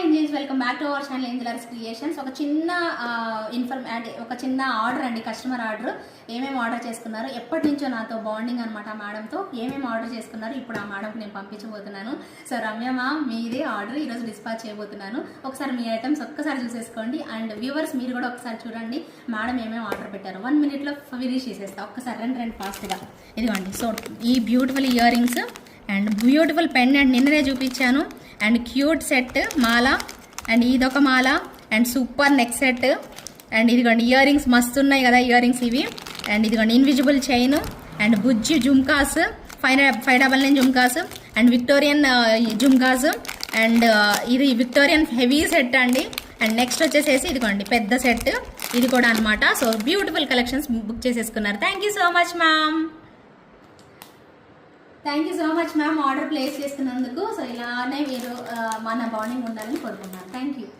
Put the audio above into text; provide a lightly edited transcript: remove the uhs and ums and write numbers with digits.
Angels, welcome back to our channel Angelers Creations. ఒక చిన్న order అండి, కస్టమర్ ఆర్డర్. ఏమేమి ఆర్డర్ చేసుకున్నారు, ఎప్పటి నుంచో నాతో బాండింగ్ అనమాట ఆ మేడంతో. ఏమేమి ఆర్డర్ చేసుకున్నారు ఇప్పుడు ఆ మేడంకి నేను పంపించబోతున్నాను. సో రమ్యమా, మీదే ఆర్డర్ ఈరోజు డిస్పాచ్ చేయబోతున్నాను. ఒకసారి మీ ఐటమ్స్ ఒక్కసారి చూసేసుకోండి. అండ్ వ్యూవర్స్ మీరు కూడా ఒకసారి చూడండి మేడం ఏమేమి ఆర్డర్ పెట్టారు. 1 minute ఫినిష్ చేసేస్తా. ఒక్కసారి రెండు ఫాస్ట్గా. ఇదిగోండి, సో ఈ beautiful earrings and beautiful pen and నిన్ననే చూపించాను. అండ్ క్యూట్ సెట్ మాల, అండ్ ఇదొక మాల, and super neck set. And ఇదిగోండి ఇయర్ రింగ్స్ మస్తు ఉన్నాయి కదా ఇయర్ రింగ్స్ ఇవి. అండ్ ఇదిగోండి ఇన్విజిబుల్ చైన్ అండ్ బుజ్జి jhumkas, 599 jhumkas and Victorian jhumkas. And ఇది విక్టోరియన్ హెవీ సెట్ అండి. అండ్ నెక్స్ట్ వచ్చేసేసి ఇదిగోండి పెద్ద సెట్, ఇది కూడా అనమాట. సో బ్యూటిఫుల్ కలెక్షన్స్ బుక్ చేసేసుకున్నారు. Thank you so much ma'am. Thank you so much ma'am order place చేసుకున్నందుకు. సో ఇలానే మీరు మన బాండింగ్ ఉండాలని కోరుకుంటున్నాను. Thank you.